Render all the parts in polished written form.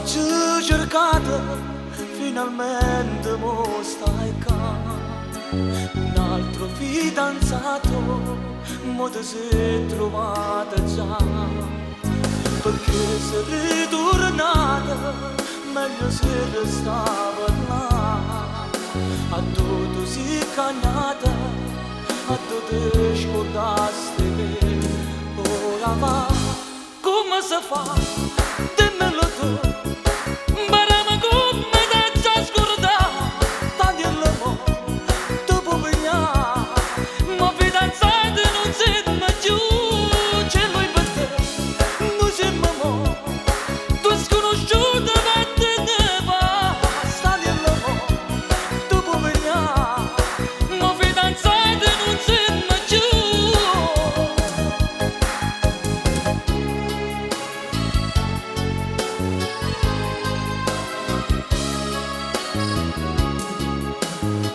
cercata, finalmente mo stai qua. Un altro fidanzato, mo ti sei trovata già. Perché sei ritornata, meglio se restava là. A tutto si cagnata, a tutto scordaste me. Ora va, come si fa? Dimmelo tu.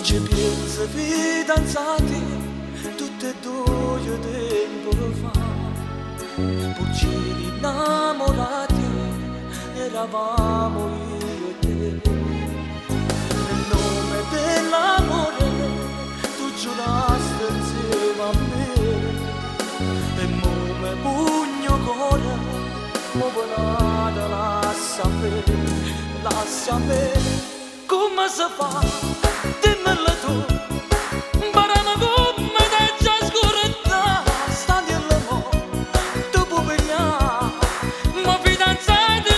Ci pensa fidanzati, tutte e due tempo fa, pulcini innamorati, eravamo io e te. Nel nome dell'amore, tu giurasti insieme a me, e mo me pugno cuore, mo volata lascia me, come si fa? Dimmelo tu, barama come te già scordata, standi all'amore, dopo vegliare, ma fidanzati